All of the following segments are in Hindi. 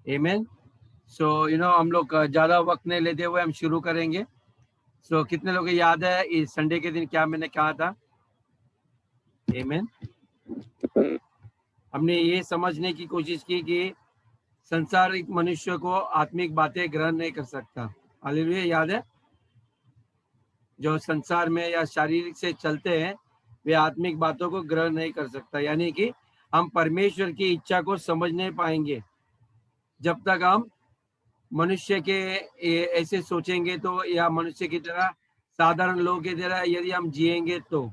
आमेन। सो हम लोग ज़्यादा वक्त नहीं लेते हुए हम शुरू करेंगे। सो कितने लोगों को याद है इस संडे के दिन क्या मैंने कहा था? आमेन। हमने ये समझने की कोशिश की कि संसारिक मनुष्य को आत्मिक बातें ग्रहण नहीं कर सकता। हालेलुया। याद है? जो संसार में या शारीरिक से चलते हैं वे आत्मिक बातों को ग्रहण नहीं कर सकता, यानी कि हम परमेश्वर की इच्छा को समझ नहीं पाएंगे जब तक हम मनुष्य के ऐसे सोचेंगे तो, या मनुष्य की तरह साधारण लोगों की तरह यदि हम जिएंगे तो।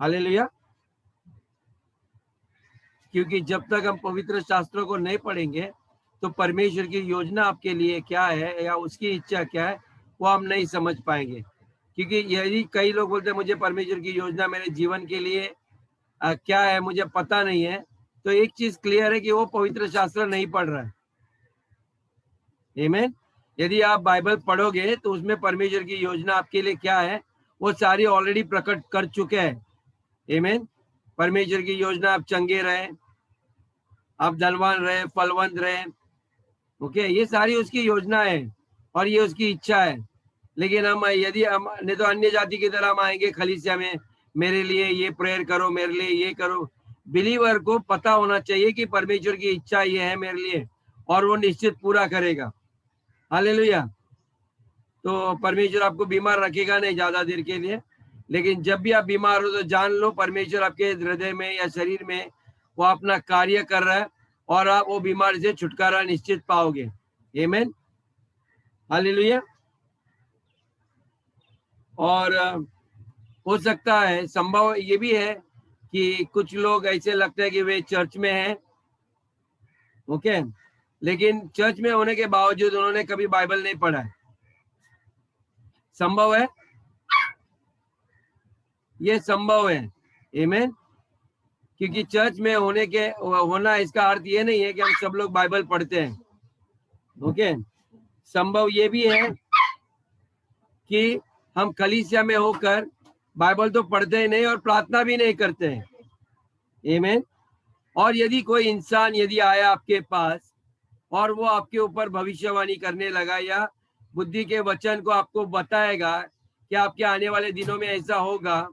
हालेलुया। क्योंकि जब तक हम पवित्र शास्त्रों को नहीं पढ़ेंगे तो परमेश्वर की योजना आपके लिए क्या है या उसकी इच्छा क्या है वो हम नहीं समझ पाएंगे। क्योंकि यदि कई लोग बोलते हैं मुझे परमेश्वर की योजना मेरे जीवन के लिए क्या है मुझे पता नहीं है, तो एक चीज क्लियर है कि वो पवित्र शास्त्र नहीं पढ़ रहा है। आमीन। यदि आप बाइबल पढ़ोगे तो उसमें परमेश्वर की योजना आपके लिए क्या है वो सारी ऑलरेडी प्रकट कर चुके हैं। आमीन। परमेश्वर की योजना आप चंगे रहे, आप धनवान रहे, फलवंत रहे। ओके, ये सारी उसकी योजना है और ये उसकी इच्छा है। लेकिन हम यदि हम नहीं तो अन्य जाति की तरह हम आएंगे खलीसिया में, मेरे लिए ये प्रेयर करो, मेरे लिए ये करो। बिलीवर को पता होना चाहिए कि परमेश्वर की इच्छा ये है मेरे लिए और वो निश्चित पूरा करेगा। हालेलुया। तो परमेश्वर आपको बीमार रखेगा नहीं ज्यादा देर के लिए, लेकिन जब भी आप बीमार हो तो जान लो परमेश्वर आपके हृदय में या शरीर में वो अपना कार्य कर रहा है और आप वो बीमारी से छुटकारा निश्चित पाओगे। आमीन। हालेलुया। और हो सकता है, संभव ये भी है कि कुछ लोग ऐसे लगता है कि वे चर्च में हैं, ओके, लेकिन चर्च में होने के बावजूद उन्होंने कभी बाइबल नहीं पढ़ा है। संभव है, ये संभव है। आमीन। क्योंकि चर्च में होना इसका अर्थ ये नहीं है कि हम सब लोग बाइबल पढ़ते हैं। ओके, संभव ये भी है कि हम कलीसिया में होकर बाइबल तो पढ़ते ही नहीं और प्रार्थना भी नहीं करते हैं। आमीन। और यदि कोई इंसान यदि आया आपके पास और वो आपके ऊपर भविष्यवाणी करने लगा या बुद्धि के वचन को आपको बताएगा कि आपके आने वाले दिनों में ऐसा होगा,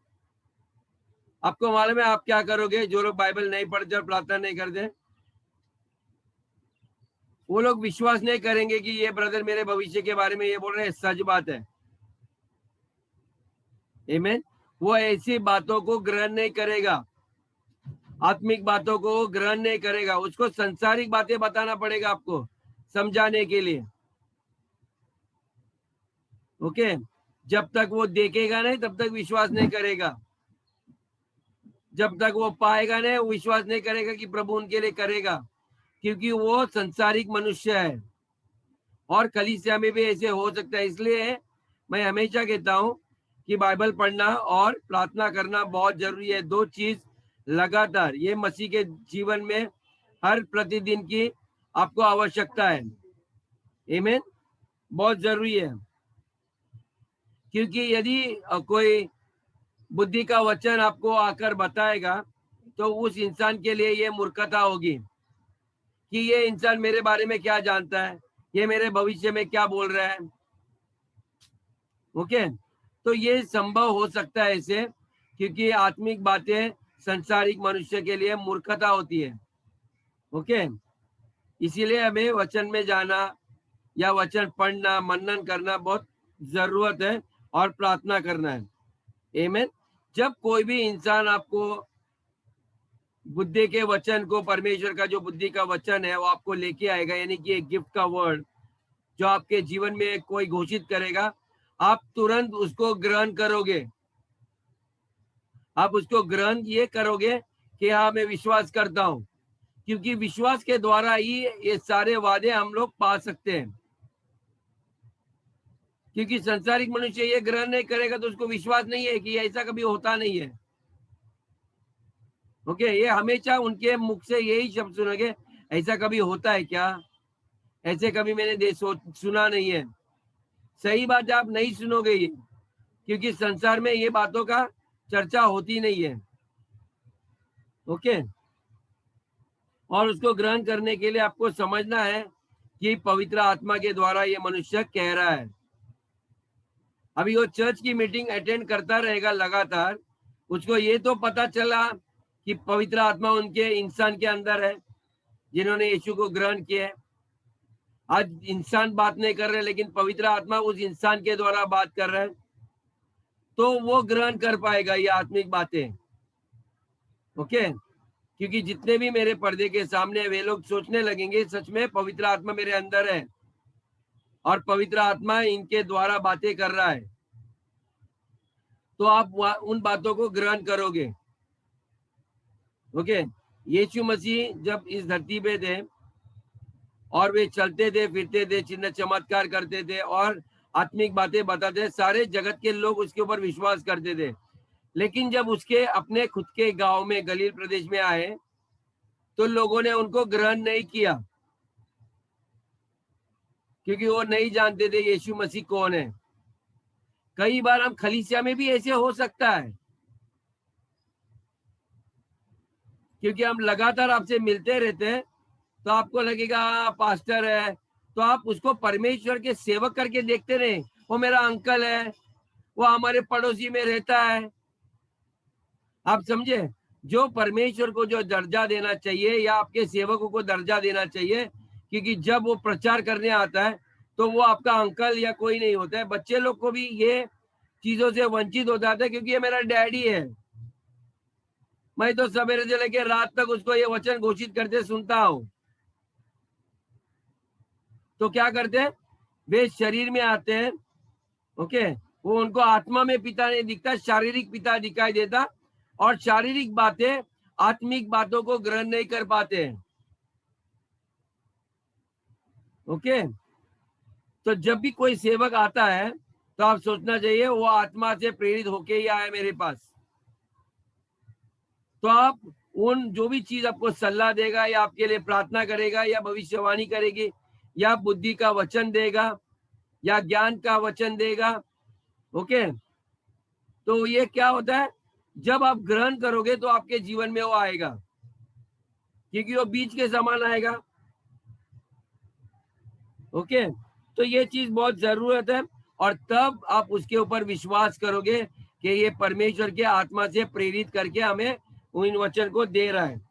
आपको मालूम है आप क्या करोगे? जो लोग बाइबल नहीं पढ़ते और प्रार्थना नहीं करते वो लोग विश्वास नहीं करेंगे कि ये ब्रदर मेरे भविष्य के बारे में ये बोल रहे हैं, सच बात है। आमीन। वो ऐसी बातों को ग्रहण नहीं करेगा, आत्मिक बातों को ग्रहण नहीं करेगा, उसको संसारिक बातें बताना पड़ेगा आपको समझाने के लिए। ओके, जब तक वो देखेगा नहीं तब तक विश्वास नहीं करेगा, जब तक वो पाएगा नहीं वो विश्वास नहीं करेगा कि प्रभु उनके लिए करेगा, क्योंकि वो संसारिक मनुष्य है। और कलीसिया में भी ऐसे हो सकता है। इसलिए मैं हमेशा कहता हूं कि बाइबल पढ़ना और प्रार्थना करना बहुत जरूरी है। दो चीज लगातार ये मसीह के जीवन में हर प्रतिदिन की आपको आवश्यकता है। आमीन। बहुत जरूरी है। क्योंकि यदि कोई बुद्धि का वचन आपको आकर बताएगा तो उस इंसान के लिए ये मूर्खता होगी कि ये इंसान मेरे बारे में क्या जानता है, ये मेरे भविष्य में क्या बोल रहा है। ओके, तो ये संभव हो सकता है ऐसे, क्योंकि आत्मिक बातें संसारिक मनुष्य के लिए मूर्खता होती है। ओके, इसीलिए हमें वचन में जाना या वचन पढ़ना मनन करना बहुत जरूरत है और प्रार्थना करना है। आमीन। जब कोई भी इंसान आपको बुद्धि के वचन को, परमेश्वर का जो बुद्धि का वचन है वो आपको लेके आएगा, यानी कि एक गिफ्ट का वर्ड जो आपके जीवन में कोई घोषित करेगा, आप तुरंत उसको ग्रहण करोगे। आप उसको ग्रहण ये करोगे कि हाँ मैं विश्वास करता हूं, क्योंकि विश्वास के द्वारा ही ये सारे वादे हम लोग पा सकते हैं। क्योंकि संसारिक मनुष्य ये ग्रहण नहीं करेगा तो उसको विश्वास नहीं है कि ऐसा कभी होता नहीं है। ओके, ये हमेशा उनके मुख से यही शब्द सुनोगे, ऐसा कभी होता है क्या? ऐसे कभी मैंने सुना नहीं है। सही बात है, आप नहीं सुनोगे ये, क्योंकि संसार में ये बातों का चर्चा होती नहीं है। ओके, और उसको ग्रहण करने के लिए आपको समझना है कि पवित्र आत्मा के द्वारा ये मनुष्य कह रहा है। अभी वो चर्च की मीटिंग अटेंड करता रहेगा लगातार, उसको ये तो पता चला कि पवित्र आत्मा उनके इंसान के अंदर है जिन्होंने यीशु को ग्रहण किया है। आज इंसान बात नहीं कर रहे, लेकिन पवित्र आत्मा उस इंसान के द्वारा बात कर रहा है, तो वो ग्रहण कर पाएगा ये आत्मिक बातें। ओके, क्योंकि जितने भी मेरे पर्दे के सामने वे लोग सोचने लगेंगे सच में पवित्र आत्मा मेरे अंदर है और पवित्र आत्मा इनके द्वारा बातें कर रहा है, तो आप उन बातों को ग्रहण करोगे। ओके, यीशु मसीह जब इस धरती पे थे और वे चलते थे, फिरते थे, चिन्ह चमत्कार करते थे और आत्मिक बातें बताते, सारे जगत के लोग उसके ऊपर विश्वास करते थे। लेकिन जब उसके अपने खुद के गांव में गलील प्रदेश में आए तो लोगों ने उनको ग्रहण नहीं किया, क्योंकि वो नहीं जानते थे यीशु मसीह कौन है। कई बार हम खलीसिया में भी ऐसे हो सकता है, क्योंकि हम लगातार आपसे मिलते रहते हैं, तो आपको लगेगा पास्टर है, तो आप उसको परमेश्वर के सेवक करके देखते रहे। वो मेरा अंकल है, वो हमारे पड़ोसी में रहता है। आप समझे, जो परमेश्वर को जो दर्जा देना चाहिए या आपके सेवकों को दर्जा देना चाहिए, क्योंकि जब वो प्रचार करने आता है तो वो आपका अंकल या कोई नहीं होता है। बच्चे लोग को भी ये चीजों से वंचित हो जाता है, क्योंकि ये मेरा डैडी है, मैं तो सवेरे से लेकर रात तक उसको ये वचन घोषित करते सुनता हूं। तो क्या करते हैं, वे शरीर में आते हैं। ओके, वो उनको आत्मा में पिता नहीं दिखता, शारीरिक पिता दिखाई देता, और शारीरिक बातें आत्मिक बातों को ग्रहण नहीं कर पाते हैं। ओके, तो जब भी कोई सेवक आता है तो आप सोचना चाहिए वो आत्मा से प्रेरित होके ही आया मेरे पास। तो आप उन जो भी चीज आपको सलाह देगा या आपके लिए प्रार्थना करेगा या भविष्यवाणी करेगी या बुद्धि का वचन देगा या ज्ञान का वचन देगा, ओके, तो ये क्या होता है, जब आप ग्रहण करोगे तो आपके जीवन में वो आएगा, क्योंकि वो बीज के समान आएगा। ओके, तो ये चीज बहुत जरूरत है, और तब आप उसके ऊपर विश्वास करोगे कि ये परमेश्वर के आत्मा से प्रेरित करके हमें इन वचन को दे रहा है।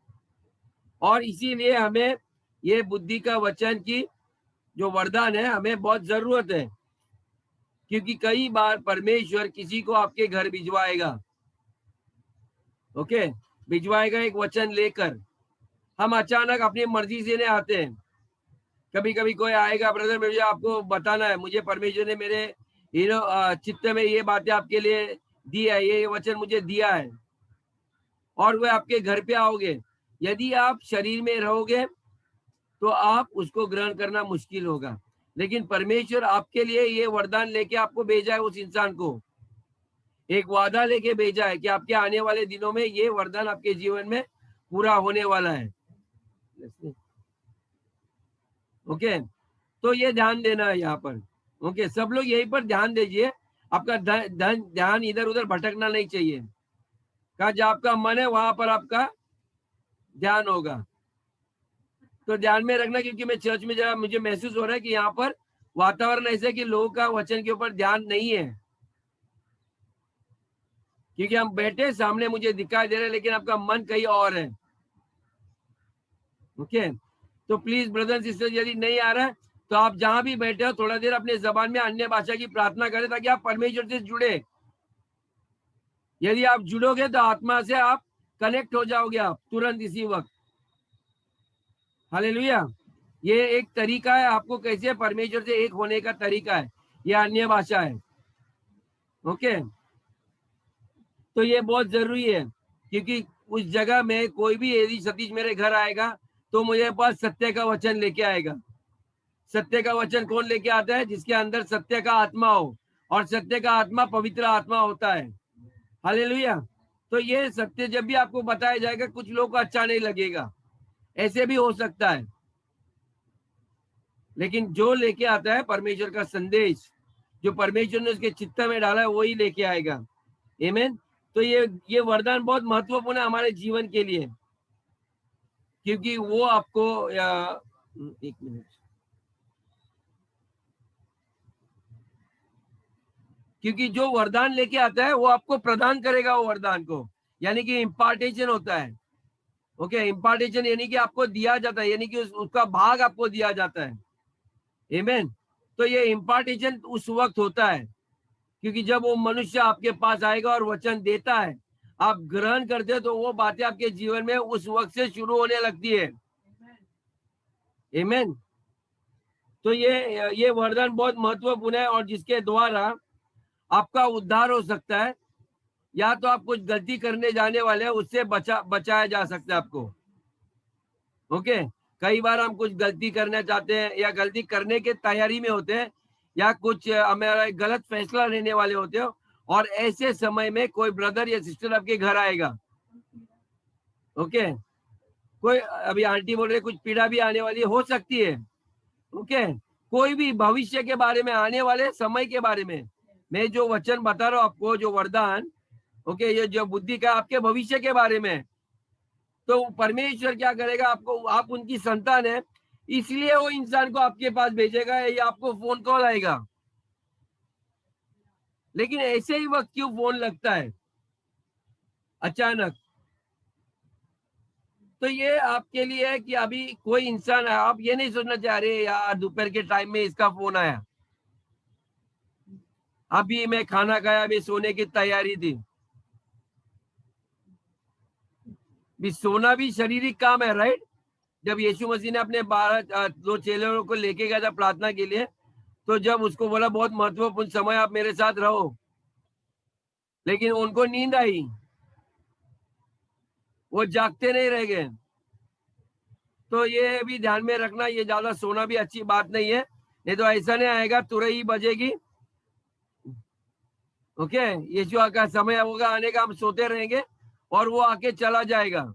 और इसीलिए हमें ये बुद्धि का वचन की जो वरदान है हमें बहुत जरूरत है, क्योंकि कई बार परमेश्वर किसी को आपके घर भिजवाएगा। ओके, भिजवाएगा एक वचन लेकर। हम अचानक अपनी मर्जी से नहीं आते हैं। कभी कभी कोई आएगा, ब्रदर मुझे आपको बताना है, मुझे परमेश्वर ने मेरे चित्त में ये बातें आपके लिए दी है, ये वचन मुझे दिया है, और वह आपके घर पे आओगे। यदि आप शरीर में रहोगे तो आप उसको ग्रहण करना मुश्किल होगा, लेकिन परमेश्वर आपके लिए ये वरदान लेके आपको भेजा है, उस इंसान को एक वादा लेके भेजा है कि आपके आने वाले दिनों में ये वरदान आपके जीवन में पूरा होने वाला है। ओके, तो ये ध्यान देना है यहाँ पर। ओके, सब लोग यही पर ध्यान दीजिए, आपका ध्यान इधर उधर भटकना नहीं चाहिए। कहा जहाँ आपका मन है वहां पर आपका ध्यान होगा, तो ध्यान में रखना, क्योंकि मैं चर्च में जरा मुझे महसूस हो रहा है कि यहाँ पर वातावरण ऐसे कि लोगों का वचन के ऊपर ध्यान नहीं है, क्योंकि हम बैठे सामने मुझे दिखाई दे रहे हैं, लेकिन आपका मन कहीं और है। ओके, तो प्लीज ब्रदर सिस्टर, यदि नहीं आ रहा है तो आप जहां भी बैठे हो थोड़ा देर अपने जबान में अन्य भाषा की प्रार्थना करें, ताकि आप परमेश्वर से जुड़े। यदि आप जुड़ोगे तो आत्मा से आप कनेक्ट हो जाओगे आप तुरंत इसी वक्त। हालेलुया, ये एक तरीका है आपको कैसे परमेश्वर से एक होने का तरीका है, ये अन्य भाषा है। ओके, तो ये बहुत जरूरी है, क्योंकि उस जगह में कोई भी यदि सतीश मेरे घर आएगा तो मुझे पास सत्य का वचन लेके आएगा। सत्य का वचन कौन लेके आता है, जिसके अंदर सत्य का आत्मा हो, और सत्य का आत्मा पवित्र आत्मा होता है। हालेलुया, तो ये सत्य जब भी आपको बताया जाएगा कुछ लोगों को अच्छा नहीं लगेगा, ऐसे भी हो सकता है, लेकिन जो लेके आता है परमेश्वर का संदेश, जो परमेश्वर ने उसके चित्त में डाला है वही लेके आएगा। आमीन। तो ये वरदान बहुत महत्वपूर्ण है हमारे जीवन के लिए, क्योंकि वो आपको एक मिनट, क्योंकि जो वरदान लेके आता है वो आपको प्रदान करेगा वो वरदान को, यानी कि इम्पार्टेशन होता है। ओके, इम्पार्टेशन यानी कि आपको दिया जाता है, यानी कि उसका भाग आपको दिया जाता है। आमीन। तो ये इम्पार्टेशन उस वक्त होता है, क्योंकि जब वो मनुष्य आपके पास आएगा और वचन देता है, आप ग्रहण करते हो, तो वो बातें आपके जीवन में उस वक्त से शुरू होने लगती है। आमीन। तो ये वरदान बहुत महत्वपूर्ण है, और जिसके द्वारा आपका उद्धार हो सकता है, या तो आप कुछ गलती करने जाने वाले हैं उससे बचाया जा सकता है आपको। ओके, कई बार हम कुछ गलती करना चाहते हैं या गलती करने के तैयारी में होते हैं, या कुछ हमारा गलत फैसला लेने वाले होते हो, और ऐसे समय में कोई ब्रदर या सिस्टर आपके घर आएगा। ओके, कोई अभी आंटी बोल रहे कुछ पीड़ा भी आने वाली हो सकती है। ओके, कोई भी भविष्य के बारे में, आने वाले समय के बारे में मैं जो वचन बता रहा हूँ आपको, जो वरदान, ओके, ये जो बुद्धि का आपके भविष्य के बारे में, तो परमेश्वर क्या करेगा, आपको, आप उनकी संतान है, इसलिए वो इंसान को आपके पास भेजेगा या आपको फोन कॉल आएगा। लेकिन ऐसे ही वक्त क्यों फोन लगता है अचानक? तो ये आपके लिए है कि अभी कोई इंसान है, आप ये नहीं सोचना चाह रहे यार दोपहर के टाइम में इसका फोन आया, अभी मैं खाना खाया, अभी सोने की तैयारी थी। भी सोना भी शारीरिक काम है, राइट? जब यीशु मसीह ने अपने 2 चेलों को लेके गया था प्रार्थना के लिए, तो जब उसको बोला बहुत महत्वपूर्ण समय आप मेरे साथ रहो, लेकिन उनको नींद आई, वो जागते नहीं रह गए। तो ये भी ध्यान में रखना, ये ज्यादा सोना भी अच्छी बात नहीं है, नहीं तो ऐसा नहीं आएगा तुरही बजेगी। ओके, यीशु का समय होगा आने का, हम सोते रहेंगे और वो आके चला जाएगा।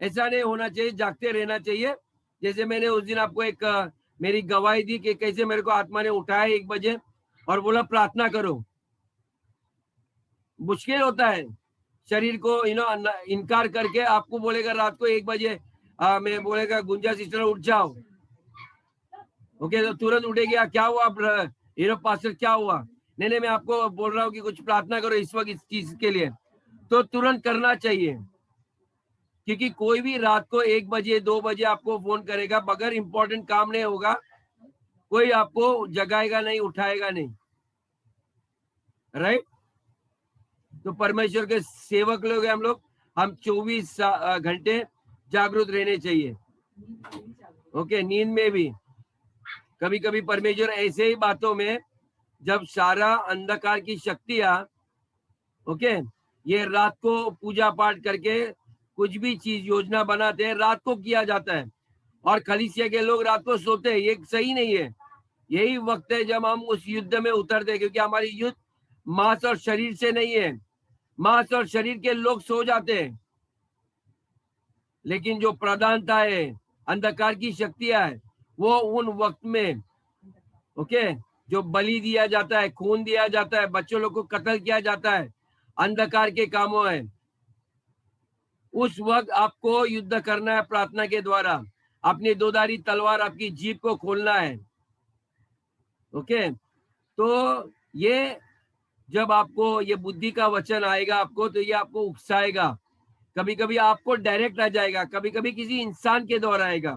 ऐसा नहीं होना चाहिए, जागते रहना चाहिए। जैसे मैंने उस दिन आपको एक मेरी गवाही दी कि कैसे मेरे को आत्मा ने उठाया 1 बजे और बोला प्रार्थना करो। मुश्किल होता है शरीर को इनकार करके, आपको बोलेगा रात को 1 बजे मैं बोलेगा गुंजा सिस्टर उठ जाओ, ओके, तो तुरंत उठेगी, क्या हुआ पास्टर क्या हुआ? नहीं नहीं, मैं आपको बोल रहा हूँ कि कुछ प्रार्थना करो इस वक्त इस चीज के लिए, तो तुरंत करना चाहिए। क्योंकि कोई भी रात को 1 बजे 2 बजे आपको फोन करेगा, बगैर इंपॉर्टेंट काम नहीं होगा, कोई आपको जगाएगा नहीं, उठाएगा नहीं, राइट? तो परमेश्वर के सेवक लोग हम लोग, हम 24 घंटे जागरूक रहने चाहिए। ओके, नींद में भी कभी कभी परमेश्वर ऐसे ही बातों में, जब सारा अंधकार की शक्तियां, ओके, ये रात को पूजा पाठ करके कुछ भी चीज योजना बनाते हैं, रात को किया जाता है, और कलीसिया के लोग रात को सोते हैं, ये सही नहीं है। यही वक्त है जब हम उस युद्ध में उतरते हैं, क्योंकि हमारी युद्ध मांस और शरीर से नहीं है। मांस और शरीर के लोग सो जाते हैं, लेकिन जो प्रधानता है, अंधकार की शक्तियां है, वो उन वक्त में, ओके, जो बलि दिया जाता है, खून दिया जाता है, बच्चों लोग को कत्ल किया जाता है, अंधकार के कामों है, उस वक्त आपको युद्ध करना है प्रार्थना के द्वारा। अपनी दोधारी तलवार, आपकी जीभ को खोलना है। ओके, तो ये जब आपको ये बुद्धि का वचन आएगा आपको, तो ये आपको उकसाएगा। कभी कभी आपको डायरेक्ट आ जाएगा, कभी कभी किसी इंसान के द्वारा आएगा।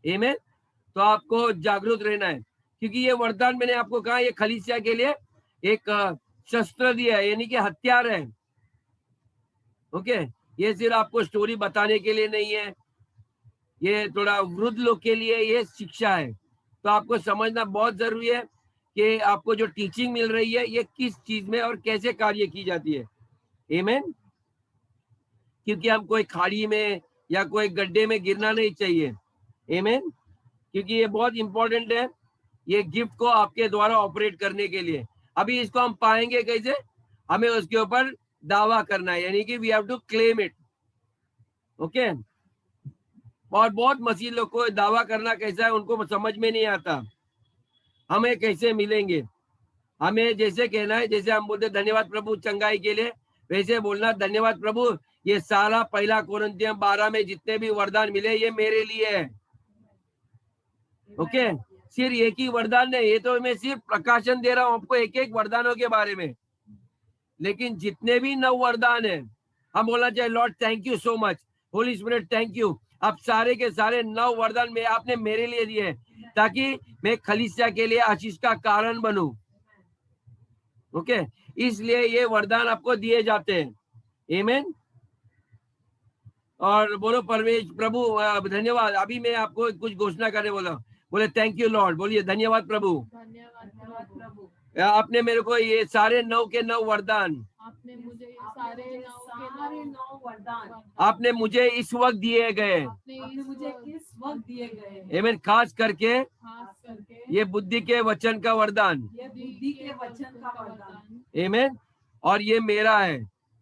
आमीन। तो आपको जागरूक रहना है, क्योंकि ये वरदान मैंने आपको कहा, ये कलीसिया के लिए एक शस्त्र दिया है, यानी कि हथियार है। ओके, ये सिर्फ आपको स्टोरी बताने के लिए नहीं है, ये थोड़ा वृद्ध लोग के लिए ये शिक्षा है। तो आपको समझना बहुत जरूरी है कि आपको जो टीचिंग मिल रही है, ये किस चीज में और कैसे कार्य की जाती है। आमीन। क्योंकि हम कोई खाड़ी में या कोई गड्ढे में गिरना नहीं चाहिए। आमीन। क्योंकि ये बहुत इंपॉर्टेंट है, ये गिफ्ट को आपके द्वारा ऑपरेट करने के लिए। अभी इसको हम पाएंगे कैसे? हमें उसके ऊपर दावा करना है, यानी कि we have to claim it. Okay, और बहुत मसीह लोग को दावा करना कैसा है उनको समझ में नहीं आता। हमें कैसे मिलेंगे? हमें जैसे कहना है, जैसे हम बोलते धन्यवाद प्रभु चंगाई के लिए, वैसे बोलना धन्यवाद प्रभु, ये सारा 1 कोरिन्थियों 12 में जितने भी वरदान मिले ये मेरे लिए है। ओके, सिर्फ एक ही वरदान नहीं, ये तो मैं सिर्फ प्रकाशन दे रहा हूं आपको एक एक वरदानों के बारे में, लेकिन जितने भी 9 वरदान है हम बोलना चाहिए Lord thank you so much, Holi spirit thank you. आप सारे के सारे 9 वरदान में आपने मेरे लिए दिए ताकि मैं कलीसिया के लिए आशीष का कारण बनूं। ओके, इसलिए ये वरदान आपको दिए जाते हैं। आमीन। और बोलो परमेश्वर प्रभु धन्यवाद। अभी मैं आपको कुछ घोषणा करने बोला, बोले थैंक यू लॉर्ड, बोलिए धन्यवाद प्रभु। धन्यवाद प्रभु, आपने मेरे को ये सारे 9 के 9 वरदान, आपने मुझे ये सारे 9 वरदान आपने मुझे इस वक्त दिए गए, आपने मुझे इस वक्त दिए गए। आमीन। खास करके ये बुद्धि के वचन का वरदान, ये बुद्धि के वचन का वरदान, आमीन। और ये मेरा है,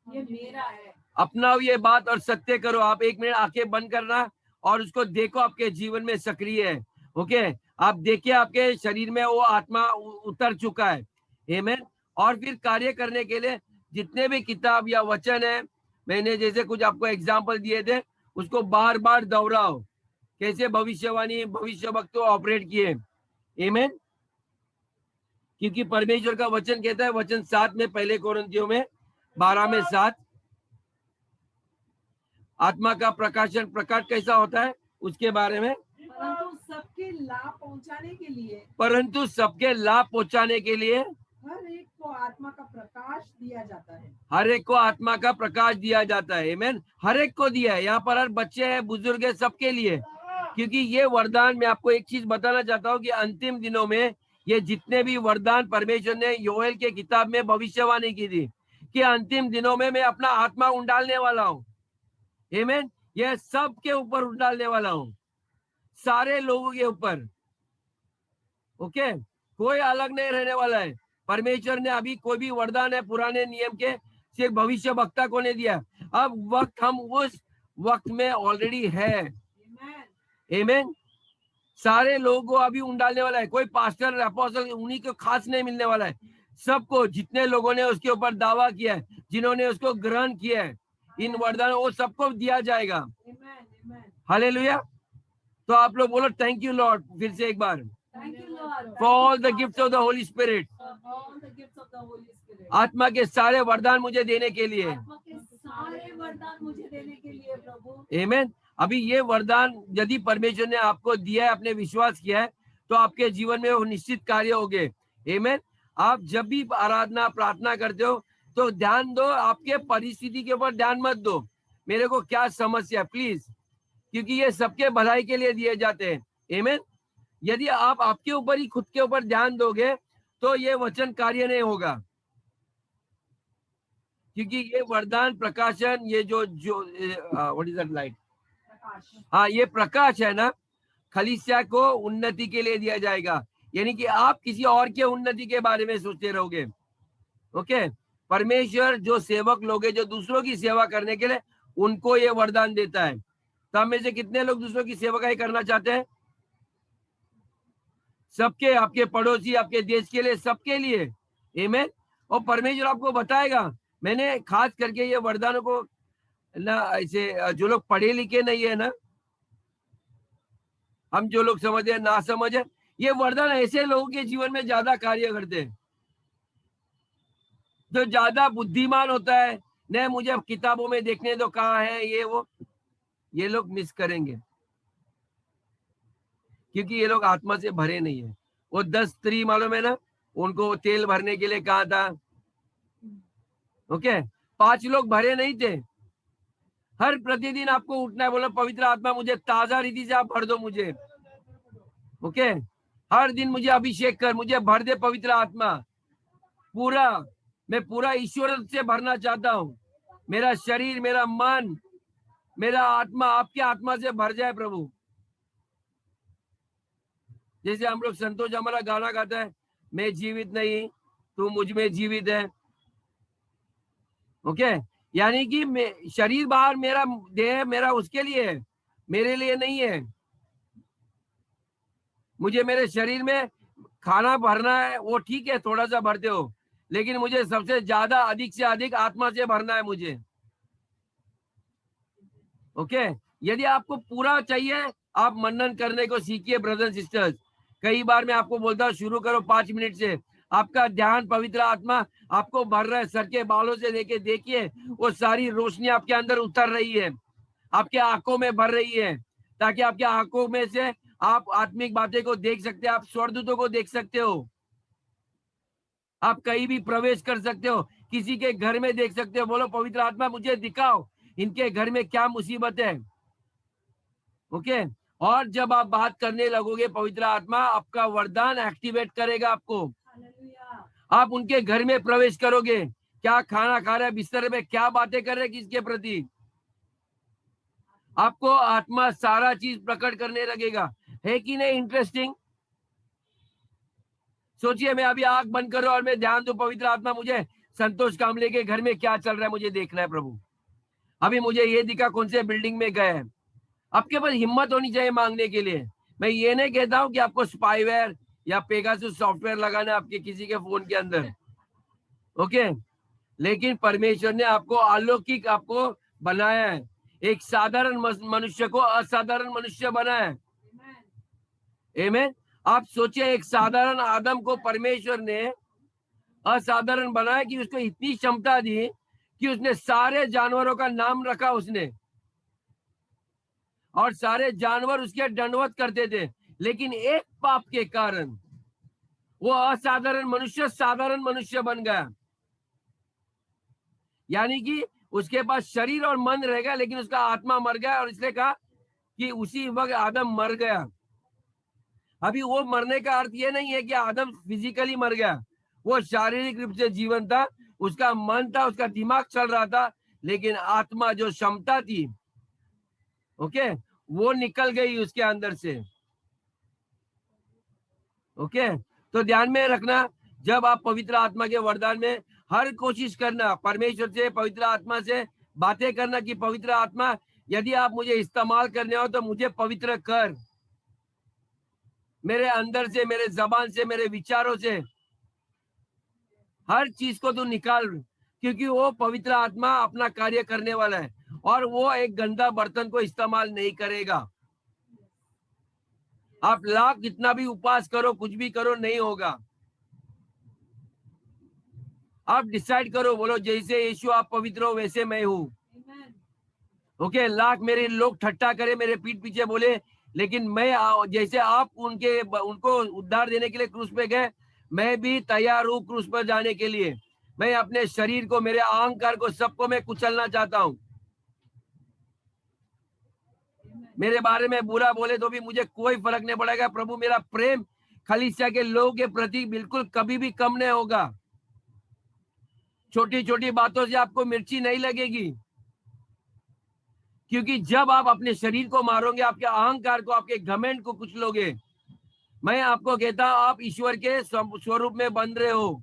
ये मेरा है। अपनाओ ये बात और सत्य करो। आप 1 मिनट आंखें बंद करना और उसको देखो, आपके जीवन में सक्रिय है। ओके, आप देखिए आपके शरीर में वो आत्मा उतर चुका है, आमीन। और फिर कार्य करने के लिए जितने भी किताब या वचन है, मैंने जैसे कुछ आपको एग्जाम्पल दिए थे, उसको बार बार दोहराओ, कैसे भविष्यवाणी भविष्य वक्त ऑपरेट किए, आमीन। क्योंकि परमेश्वर का वचन कहता है, वचन 7 में, पहले कोरिन्थियों में 12 में 7, आत्मा का प्रकाशन प्रकट कैसा होता है उसके बारे में, परंतु सबके लाभ पहुंचाने के लिए, परंतु सबके लाभ पहुंचाने के लिए हर एक को आत्मा का प्रकाश दिया जाता है। हर एक को आत्मा का प्रकाश दिया जाता है, आमीन। हर एक को दिया है। यहाँ पर हर बच्चे हैं, बुजुर्ग है, सबके लिए। क्योंकि ये वरदान, मैं आपको एक चीज बताना चाहता हूँ कि अंतिम दिनों में ये जितने भी वरदान परमेश्वर ने योएल के किताब में भविष्यवाणी की थी कि अंतिम दिनों में मैं अपना आत्मा उंडालने वाला हूँ, आमीन। ये सब के ऊपर उंडालने वाला हूँ, सारे लोगों के ऊपर। ओके, कोई अलग नहीं रहने वाला है। परमेश्वर ने अभी कोई भी वरदान है पुराने नियम के सिर्फ भविष्य वक्ता को नहीं दिया। अब वक्त, हम उस वक्त में ऑलरेडी है, आमीन। सारे लोगों को अभी उंडालने वाला है। कोई पास्टर अपोस्टल उन्हीं को खास नहीं मिलने वाला है, सबको, जितने लोगों ने उसके ऊपर दावा किया है, जिन्होंने उसको ग्रहण किया है, इन वरदान वो सबको दिया जाएगा। हालेलुया। तो आप लोग बोलो थैंक यू लॉर्ड फिर से एक बार, for all the gifts of the Holy Spirit. आत्मा के सारे वरदान मुझे देने के लिए, प्रभु, आमीन। अभी ये वरदान यदि परमेश्वर ने आपको दिया है, आपने विश्वास किया है, तो आपके जीवन में वो निश्चित कार्य होंगे, आमीन। आप जब भी आराधना प्रार्थना करते हो तो ध्यान दो, आपके परिस्थिति के ऊपर ध्यान मत दो, मेरे को क्या समस्या, प्लीज, क्योंकि ये सबके भलाई के लिए दिए जाते हैं, आमीन। यदि आप आपके ऊपर ही, खुद के ऊपर ध्यान दोगे तो ये वचन कार्य नहीं होगा। क्योंकि ये वरदान प्रकाशन, ये जो व्हाट इज दैट लाइट, हाँ, ये प्रकाश है ना, कलीसिया को उन्नति के लिए दिया जाएगा। यानी कि आप किसी और के उन्नति के बारे में सोचते रहोगे। ओके, परमेश्वर जो सेवक लोग हैं, जो दूसरों की सेवा करने के लिए, उनको ये वरदान देता है। तो हम में से कितने लोग दूसरों की सेवकाई करना चाहते हैं? सबके, आपके पड़ोसी, आपके देश के लिए, सबके लिए, आमीन। और परमेश्वर आपको बताएगा। मैंने खास करके ये वरदानों को ना, ऐसे जो लोग पढ़े लिखे नहीं है ना, हम जो लोग समझे ना समझे, ये वरदान ऐसे लोगों के जीवन में ज्यादा कार्य करते हैं। जो ज्यादा बुद्धिमान होता है, नहीं मुझे किताबों में देखने दो कहाँ है ये वो, ये लोग मिस करेंगे, क्योंकि ये लोग आत्मा से भरे नहीं है। वो 10 स्त्री मालूम है ना, उनको तेल भरने के लिए कहा था, ओके, 5 लोग भरे नहीं थे। हर प्रतिदिन आपको उठना है, बोलो पवित्र आत्मा मुझे ताजा रीति से आप भर दो मुझे, ओके। हर दिन मुझे अभिषेक कर, मुझे भर दे पवित्र आत्मा पूरा, मैं पूरा ईश्वर से भरना चाहता हूँ। मेरा शरीर, मेरा मन, मेरा आत्मा आपके आत्मा से भर जाए प्रभु। जैसे हम लोग संतोष हमारा गाना गाता है, मैं जीवित नहीं तू मुझ में जीवित है, ओके। यानी कि शरीर बाहर, मेरा देह मेरा उसके लिए है, मेरे लिए नहीं है। मुझे मेरे शरीर में खाना भरना है, वो ठीक है, थोड़ा सा भरते हो, लेकिन मुझे सबसे ज्यादा, अधिक से अधिक आत्मा से भरना है मुझे, ओके। यदि आपको पूरा चाहिए, आप मनन करने को सीखिए ब्रदर्स सिस्टर्स। कई बार मैं आपको बोलता हूँ शुरू करो 5 मिनट से, आपका ध्यान पवित्र आत्मा आपको भर रहा है, सर के बालों से लेके देखिए वो सारी रोशनी आपके अंदर उतर रही है, आपके आंखों में भर रही है, ताकि आपके आंखों में से आप आत्मिक बातें को देख सकते हैं, आप स्वर्गदूतों को देख सकते हो, आप कहीं भी प्रवेश कर सकते हो, किसी के घर में देख सकते हो। बोलो पवित्र आत्मा मुझे दिखाओ इनके घर में क्या मुसीबत है। ओके, और जब आप बात करने लगोगे पवित्र आत्मा आपका वरदान एक्टिवेट करेगा आपको, आप उनके घर में प्रवेश करोगे, क्या खाना खा रहे हैं, बिस्तर में क्या बातें कर रहे हैं, किसके प्रति, आपको आत्मा सारा चीज प्रकट करने लगेगा। है कि नहीं इंटरेस्टिंग? सोचिए मैं अभी आंख बंद करूं और मैं ध्यान दूं पवित्र आत्मा मुझे संतोष कामले के घर में क्या चल रहा है मुझे देखना है प्रभु, अभी मुझे ये दिखा कौन से बिल्डिंग में गए हैं। आपके पास हिम्मत होनी चाहिए मांगने के लिए। मैं ये नहीं कहता हूं कि आपको स्पाईवेयर या पेगासस सॉफ्टवेयर लगाना आपके किसी के फोन के अंदर, ओके, लेकिन परमेश्वर ने आपको अलौकिक आपको बनाया है, एक साधारण मनुष्य को असाधारण मनुष्य बनाया है। आमीन। आप सोचिए एक साधारण आदम को परमेश्वर ने असाधारण बनाया कि उसको इतनी क्षमता दी कि उसने सारे जानवरों का नाम रखा उसने, और सारे जानवर उसके दंडवत करते थे, लेकिन एक पाप के कारण वो असाधारण मनुष्य साधारण मनुष्य बन गया। यानी कि उसके पास शरीर और मन रहेगा लेकिन उसका आत्मा मर गया, और इसलिए कहा कि उसी वक्त आदम मर गया। अभी वो मरने का अर्थ ये नहीं है कि आदम फिजिकली मर गया, वो शारीरिक रूप से जीवन था, उसका मन था, उसका दिमाग चल रहा था, लेकिन आत्मा जो क्षमता थी, ओके, वो निकल गई उसके अंदर से। ओके, तो ध्यान में रखना जब आप पवित्र आत्मा के वरदान में हर कोशिश करना परमेश्वर से पवित्र आत्मा से बातें करना कि पवित्र आत्मा यदि आप मुझे इस्तेमाल करने हो तो मुझे पवित्र कर, मेरे अंदर से, मेरे जबान से, मेरे विचारों से हर चीज को तू निकाल, क्योंकि वो पवित्र आत्मा अपना कार्य करने वाला है और वो एक गंदा बर्तन को इस्तेमाल नहीं करेगा। आप लाख कितना भी उपवास करो, कुछ भी करो, नहीं होगा। आप डिसाइड करो, बोलो जैसे यीशु आप पवित्र हो वैसे मैं हूं। ओके, लाख मेरे लोग ठट्टा करे, मेरे पीठ पीछे बोले, लेकिन मैं जैसे आप उनको उद्धार देने के लिए क्रूस पे गए, मैं भी तैयार हूं क्रूस पर जाने के लिए। मैं अपने शरीर को, मेरे अहंकार को, सबको मैं कुचलना चाहता हूं। मेरे बारे में बुरा बोले तो भी मुझे कोई फर्क नहीं पड़ेगा। प्रभु मेरा प्रेम खलीसिया के लोगों के प्रति बिल्कुल कभी भी कम नहीं होगा। छोटी छोटी बातों से आपको मिर्ची नहीं लगेगी, क्योंकि जब आप अपने शरीर को मारोगे, आपके अहंकार को, आपके घमंड को कुचलोगे, मैं आपको कहता हूं आप ईश्वर के स्वरूप में बन रहे हो।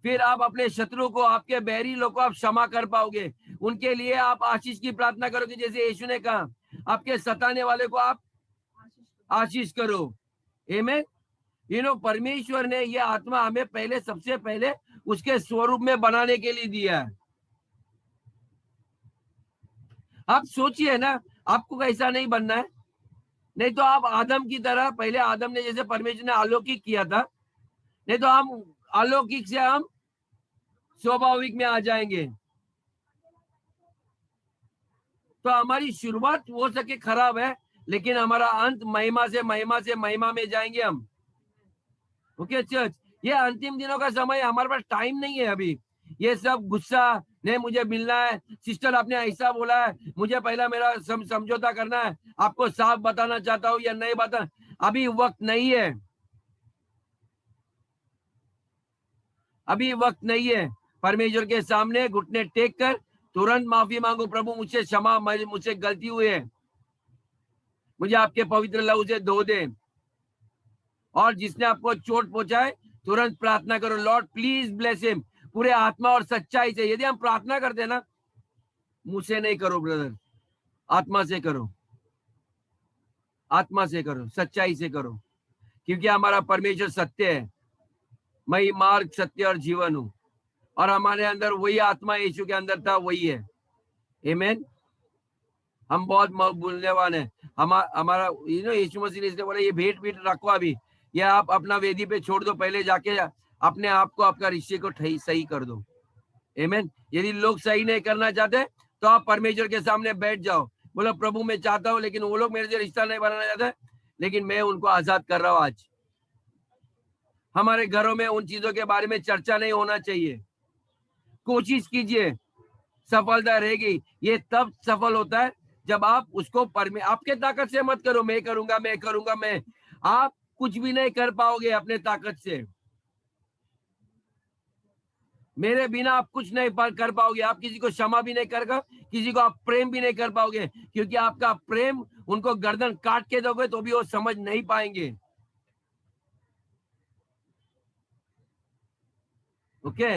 फिर आप अपने शत्रु को, आपके बैरी लोग को आप क्षमा कर पाओगे, उनके लिए आप आशीष की प्रार्थना करोगे, जैसे यीशु ने कहा आपके सताने वाले को आप आशीष करो। आमीन। परमेश्वर ने यह आत्मा हमें पहले, सबसे पहले उसके स्वरूप में बनाने के लिए दिया है। आप सोचिए ना, आपको कैसा नहीं बनना है, नहीं तो आप आदम की तरह, पहले आदम ने जैसे परमेश्वर ने अलौकिक किया था, नहीं तो हम अलौकिक से हम स्वाभाविक में आ जाएंगे। तो हमारी शुरुआत हो सके खराब है, लेकिन हमारा अंत महिमा से महिमा से महिमा में जाएंगे हम। ओके चर्च, ये अंतिम दिनों का समय, हमारे पास टाइम नहीं है अभी ये सब गुस्सा नहीं, मुझे मिलना है, सिस्टर आपने ऐसा बोला है, मुझे पहला मेरा समझौता करना है, आपको साफ बताना चाहता हूं या नहीं बता, अभी वक्त नहीं है, अभी वक्त नहीं है। परमेश्वर के सामने घुटने टेक कर तुरंत माफी मांगो, प्रभु मुझसे क्षमा, मुझसे गलती हुई है, मुझे आपके पवित्र लहू से धो दे। और जिसने आपको चोट पहुंचाए तुरंत प्रार्थना करो, लॉर्ड प्लीज ब्लेस हिम, पूरे आत्मा और सच्चाई से। यदि हम प्रार्थना करते हैं ना, मुंह से नहीं करो ब्रदर, आत्मा से करो, आत्मा से करो, सच्चाई से करो, क्योंकि हमारा परमेश्वर सत्य है। मैं ही मार्ग, सत्य और जीवन हूं, और हमारे अंदर वही आत्मा यीशु के अंदर था, वही है। आमीन। हम बहुत मूल्यवान है। हमारा यीशु मसीह ने इसलिए बोला ये भेंट भेंट रखो अभी, ये आप अपना वेदी पे छोड़ दो, पहले जाके अपने आप को, आपका रिश्ते को सही कर दो। आमीन। यदि लोग सही नहीं करना चाहते तो आप परमेश्वर के सामने बैठ जाओ, बोलो प्रभु मैं चाहता हूँ लेकिन वो लोग मेरे से रिश्ता नहीं बनाना चाहते, लेकिन मैं उनको आजाद कर रहा हूँ आज। हमारे घरों में उन चीजों के बारे में चर्चा नहीं होना चाहिए। कोशिश कीजिए, सफलता रहेगी। ये तब सफल होता है जब आप उसको आपके ताकत से मत करो, मैं करूंगा मैं करूंगा मैं। आप कुछ भी नहीं कर पाओगे अपने ताकत से, मेरे बिना आप कुछ नहीं कर पाओगे। आप किसी को क्षमा भी नहीं कर, किसी को आप प्रेम भी नहीं कर पाओगे, क्योंकि आपका प्रेम उनको गर्दन काट के दोगे तो भी वो समझ नहीं पाएंगे। ओके,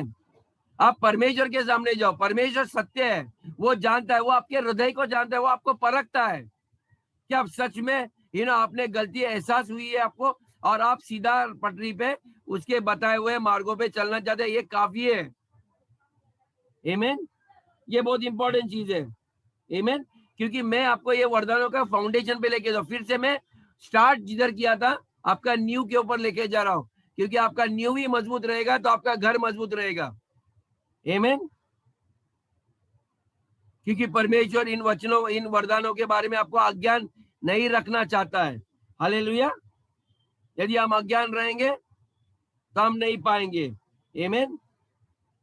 आप परमेश्वर के सामने जाओ, परमेश्वर सत्य है, वो जानता है, वो आपके हृदय को जानता है, वो आपको परखता है कि आप सच में आपने गलती एहसास हुई है आपको, और आप सीधा पटरी पे उसके बताए हुए मार्गों पे चलना चाहते हैं, ये काफी है। आमीन। ये बहुत इंपॉर्टेंट चीज है। आमीन। क्योंकि मैं आपको ये वरदानों का फाउंडेशन पे लेके जाऊँ, फिर से मैं स्टार्ट जिधर किया था आपका न्यू के ऊपर लेके जा रहा हूँ, क्योंकि आपका न्यू ही मजबूत रहेगा तो आपका घर मजबूत रहेगा। आमीन। क्योंकि परमेश्वर इन वचनों, इन वरदानों के बारे में आपको अज्ञान नहीं रखना चाहता है। हालेलुया। यदि हम अज्ञान रहेंगे तो हम नहीं पाएंगे। आमीन।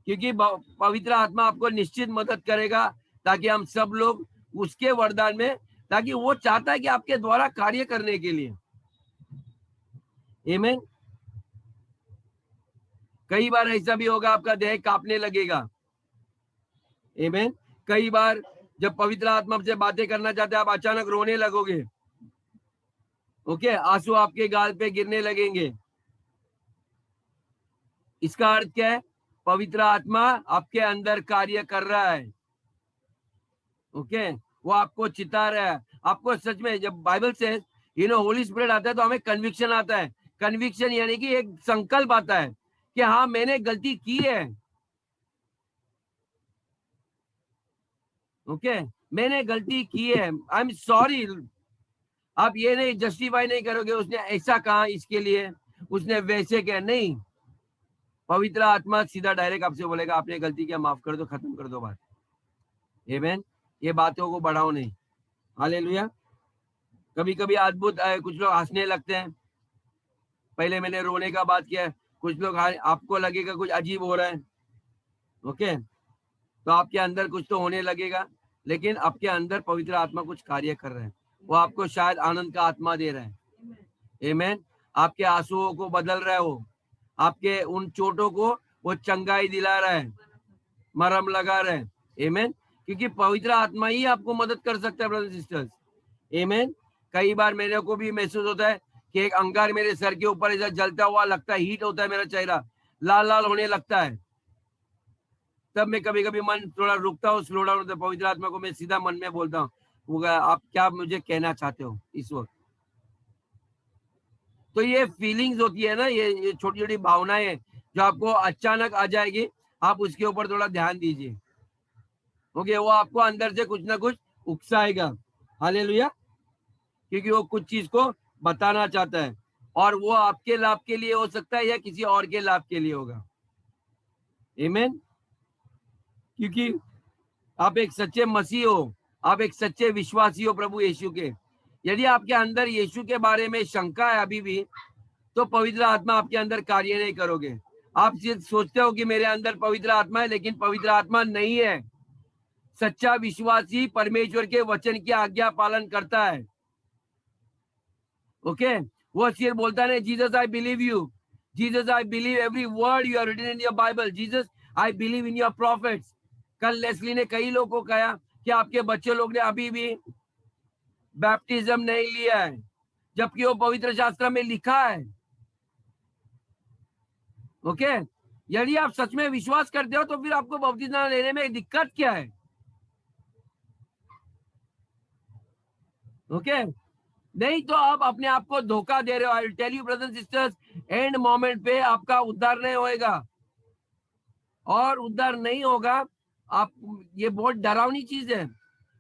क्योंकि पवित्र आत्मा आपको निश्चित मदद करेगा ताकि हम सब लोग उसके वरदान में, ताकि वो चाहता है कि आपके द्वारा कार्य करने के लिए। आमीन। कई बार ऐसा भी होगा आपका देह कांपने लगेगा। आमीन। कई बार जब पवित्र आत्मा से बातें करना चाहते हैं आप अचानक रोने लगोगे। ओके, आंसू आपके गाल पे गिरने लगेंगे। इसका अर्थ क्या है? पवित्र आत्मा आपके अंदर कार्य कर रहा है। ओके, वो आपको चिता रहा है। आपको सच में जब बाइबल से होली स्पिरिट आता है तो हमें कन्विक्शन आता है। कन्विक्शन यानी कि एक संकल्प आता है कि हाँ मैंने गलती की है। ओके, मैंने गलती की है, आई एम सॉरी। आप ये नहीं जस्टिफाई नहीं करोगे उसने ऐसा कहा इसके लिए, उसने वैसे क्या, नहीं। पवित्र आत्मा सीधा डायरेक्ट आपसे बोलेगा आपने गलती किया, माफ कर दो, खत्म कर दो बात। आमीन। ये बातों को बढ़ाओ नहीं। हालेलुया। कभी कभी अद्भुत कुछ लोग हंसने लगते हैं। पहले मैंने रोने का बात किया है, कुछ लोग आपको लगेगा कुछ अजीब हो रहा है। ओके, तो आपके अंदर कुछ तो होने लगेगा, लेकिन आपके अंदर पवित्र आत्मा कुछ कार्य कर रहे हैं। वो आपको शायद आनंद का आत्मा दे रहा है। आमीन। आपके आंसुओं को बदल रहा है, वो आपके उन चोटों को वो चंगाई दिला रहा है, मरहम लगा रहे हैं। आमीन। क्योंकि पवित्र आत्मा ही आपको मदद कर सकता है ब्रदर सिस्टर्स। आमीन। कई बार मेरे को भी महसूस होता है कि एक अंगार मेरे सर के ऊपर ऐसा जलता हुआ लगता है, हीट होता है, मेरा चेहरा लाल लाल होने लगता है। तब मैं कभी कभी मन थोड़ा रुकता हूँ, स्लो डाउन होता है। पवित्र आत्मा को मैं सीधा मन में बोलता हूँ आप क्या मुझे कहना चाहते हो इस वक्त। तो ये फीलिंग्स होती है ना, ये छोटी छोटी भावनाएं जो आपको अचानक आ जाएगी, आप उसके ऊपर थोड़ा ध्यान दीजिए। ओके, वो आपको अंदर से कुछ ना कुछ उकसाएगा। हालेलुया। क्योंकि वो कुछ चीज को बताना चाहता है, और वो आपके लाभ के लिए हो सकता है या किसी और के लाभ के लिए होगा। आमीन। क्योंकि आप एक सच्चे मसीह हो, आप एक सच्चे विश्वासी हो प्रभु यीशु के। यदि आपके अंदर यीशु के बारे में शंका है अभी भी, तो पवित्र आत्मा आपके अंदर कार्य नहीं करोगे। आप सिर्फ सोचते हो कि मेरे अंदर पवित्र आत्मा है, लेकिन पवित्र आत्मा नहीं है। सच्चा विश्वासी परमेश्वर के वचन की आज्ञा पालन करता है। ओके, वो सिर्फ बोलता नहीं Jesus I believe you, Jesus I believe every word you are written in your Bible, Jesus I believe in your prophets. कल लेस्ली ने कई लोगों को कहा कि आपके बच्चे लोग ने अभी भी बैप्टिज्म नहीं लिया है, जबकि वो पवित्र शास्त्र में लिखा है। ओके, यदि आप सच में विश्वास करते हो तो फिर आपको बपतिस्मा लेने में दिक्कत क्या है? ओके, नहीं तो आप अपने आप को धोखा दे रहे हो। I tell you brothers sisters, end moment पे आपका उद्धार नहीं होएगा, और उद्धार नहीं होगा। आप, ये बहुत डरावनी चीज है।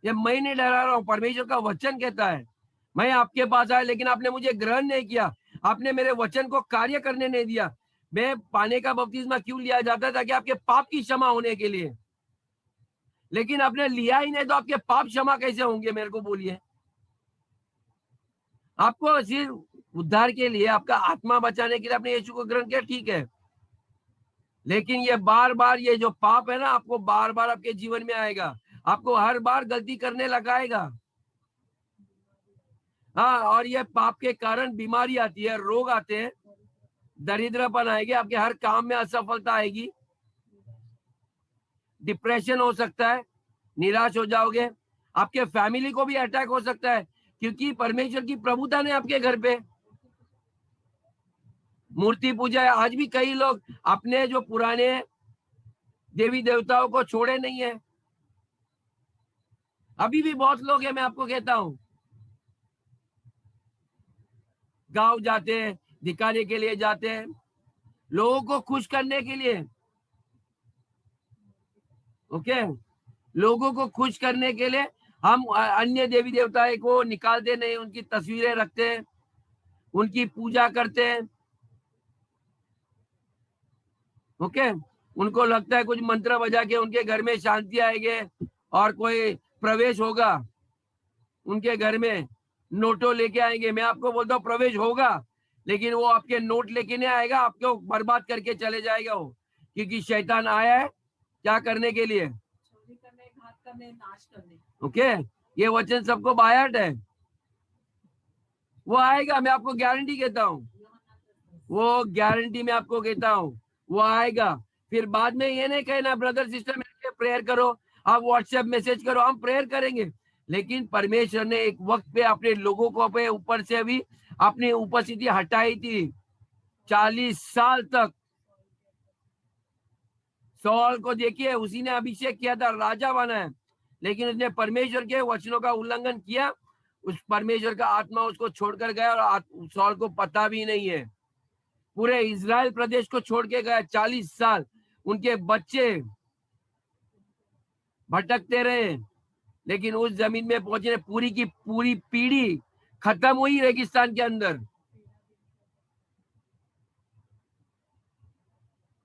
ये मैं नहीं डरा रहा हूं, परमेश्वर का वचन कहता है मैं आपके पास आया लेकिन आपने मुझे ग्रहण नहीं किया, आपने मेरे वचन को कार्य करने नहीं दिया। मैं पानी का बपतिस्मा क्यों लिया जाता है? ताकि आपके पाप की क्षमा होने के लिए, लेकिन आपने लिया ही नहीं तो आपके पाप क्षमा कैसे होंगे? मेरे को बोलिए। आपको सिर्फ उद्धार के लिए, आपका आत्मा बचाने के लिए आपने यीशु को ग्रहण किया, ठीक है, लेकिन ये बार बार ये जो पाप है ना, आपको बार बार आपके जीवन में आएगा, आपको हर बार गलती करने लगाएगा। हाँ, और ये पाप के कारण बीमारी आती है, रोग आते हैं, दरिद्रपन आएगी, आपके हर काम में असफलता आएगी, डिप्रेशन हो सकता है, निराश हो जाओगे, आपके फैमिली को भी अटैक हो सकता है, क्योंकि परमेश्वर की प्रभुता ने आपके घर पे मूर्ति पूजा है। आज भी कई लोग अपने जो पुराने देवी देवताओं को छोड़े नहीं है, अभी भी बहुत लोग हैं, मैं आपको कहता हूं, गांव जाते हैं, दिखाने के लिए जाते हैं, लोगों को खुश करने के लिए, ओके, लोगों को खुश करने के लिए हम अन्य देवी देवताओं को निकालते नहीं, उनकी तस्वीरें रखते हैं, उनकी पूजा करते हैं, ओके, उनको लगता है कुछ मंत्र बजा के उनके घर में शांति आएगी और कोई प्रवेश होगा उनके घर में, नोटों लेके आएंगे। मैं आपको बोलता हूँ प्रवेश होगा, लेकिन वो आपके नोट लेके नहीं आएगा, आपको बर्बाद करके चले जाएगा वो, क्योंकि शैतान आया है क्या करने के लिए? चोरी करने, घात करने, नाश करने। ओके, ये वचन सबको बायर्ट है, वो आएगा, मैं आपको गारंटी कहता हूँ, वो गारंटी मैं आपको कहता हूँ, वो आएगा। फिर बाद में ये नहीं कहना ब्रदर सिस्टर मिलकर प्रेयर करो, आप व्हाट्सएप मैसेज करो, हम प्रेयर करेंगे, लेकिन परमेश्वर ने एक वक्त पे अपने लोगों को अपने ऊपर से भी अपनी उपस्थिति हटाई थी। 40 साल तक सौल को देखिए, उसी ने अभिषेक किया था, राजा बना है, लेकिन उसने परमेश्वर के वचनों का उल्लंघन किया, उस परमेश्वर का आत्मा उसको छोड़कर गया और सौल को पता भी नहीं है। पूरे इजराइल प्रदेश को छोड़ के गया, 40 साल उनके बच्चे भटकते रहे, लेकिन उस जमीन में पहुंचने पूरी की पूरी पीढ़ी खत्म हुई रेगिस्तान के अंदर।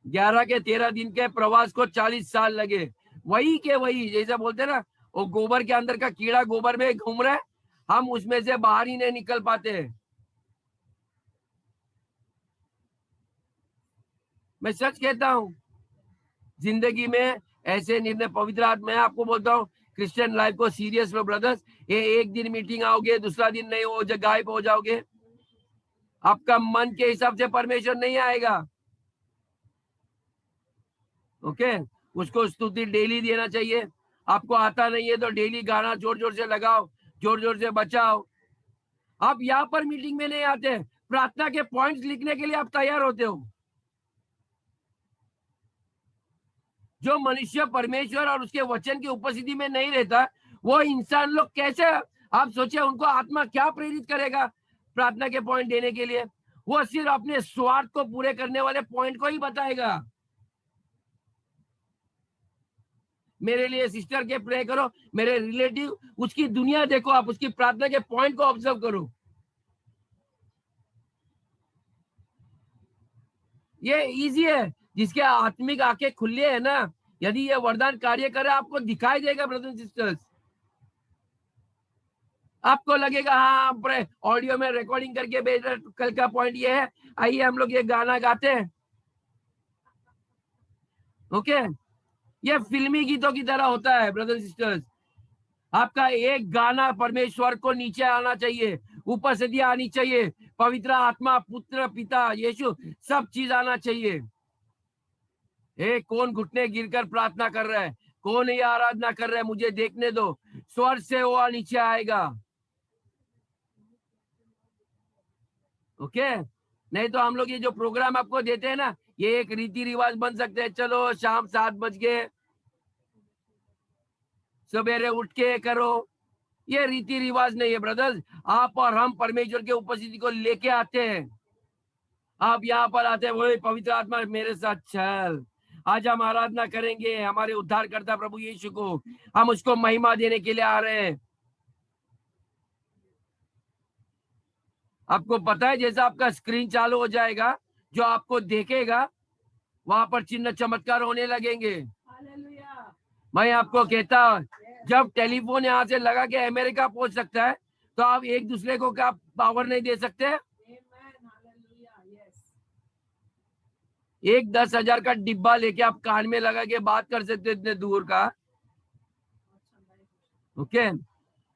11 के 13 दिन के प्रवास को 40 साल लगे, वही के वही, जैसे बोलते ना, वो गोबर के अंदर का कीड़ा गोबर में घूम रहा है, हम उसमें से बाहर ही नहीं निकल पाते हैं। मैं सच कहता हूं, जिंदगी में ऐसे निर्णय पवित्र आत्मा, मैं आपको बोलता हूँ, क्रिश्चियन लाइफ को सीरियस लो ब्रदर्स। ये एक दिन मीटिंग आओगे, दूसरा दिन नहीं हो गायब हो जाओगे, आपका मन के हिसाब से परमेश्वर नहीं आएगा, ओके। उसको स्तुति डेली देना चाहिए, आपको आता नहीं है तो डेली गाना जोर जोर से लगाओ, जोर जोर से बचाओ। आप यहाँ पर मीटिंग में नहीं आते, प्रार्थना के पॉइंट्स लिखने के लिए आप तैयार होते हो। जो मनुष्य परमेश्वर और उसके वचन की उपस्थिति में नहीं रहता, वो इंसान लोग कैसे, आप सोचिए, उनको आत्मा क्या प्रेरित करेगा प्रार्थना के पॉइंट देने के लिए? वो सिर्फ अपने स्वार्थ को पूरे करने वाले पॉइंट को ही बताएगा। मेरे लिए सिस्टर के प्रे करो, मेरे रिलेटिव, उसकी दुनिया देखो, आप उसकी प्रार्थना के पॉइंट को ऑब्जर्व करो। ये इजी है, जिसके आत्मिक आंखें खुले है ना, यदि ये वरदान कार्य करे, आपको दिखाई देगा ब्रदर सिस्टर्स। आपको लगेगा हाँ ऑडियो में रिकॉर्डिंग करके भेज रहे, कल का पॉइंट ये है, आइए हम लोग ये गाना गाते हैं, ओके। ये फिल्मी गीतों की तरह होता है ब्रदर सिस्टर्स। आपका एक गाना परमेश्वर को नीचे आना चाहिए, ऊपर से दिया आनी चाहिए, पवित्र आत्मा, पुत्र, पिता, यीशु, सब चीज आना चाहिए। कौन घुटने गिरकर प्रार्थना कर रहा है, कौन ये आराधना कर रहा है, मुझे देखने दो, स्वर से वो नीचे आएगा, ओके। नहीं तो हम लोग ये जो प्रोग्राम आपको देते हैं ना, ये एक रीति रिवाज बन सकते हैं, चलो शाम 7 बज गए, सवेरे उठ के करो, ये रीति रिवाज नहीं है ब्रदर्स। आप और हम परमेश्वर के उपस्थिति को लेके आते हैं, आप यहाँ पर आते हैं, वही पवित्र आत्मा मेरे साथ चल, आज हम आराधना करेंगे हमारे उद्धारकर्ता प्रभु यीशु को, हम उसको महिमा देने के लिए आ रहे हैं। आपको पता है जैसा आपका स्क्रीन चालू हो जाएगा, जो आपको देखेगा वहां पर चिन्ह चमत्कार होने लगेंगे। Hallelujah. मैं आपको कहता हूं, जब टेलीफोन यहाँ से लगा के अमेरिका पहुंच सकता है, तो आप एक दूसरे को क्या पावर नहीं दे सकते? Amen. Hallelujah. Yes. एक 10,000 का डिब्बा लेके आप कान में लगा के बात कर सकते हैं इतने दूर का। ओके,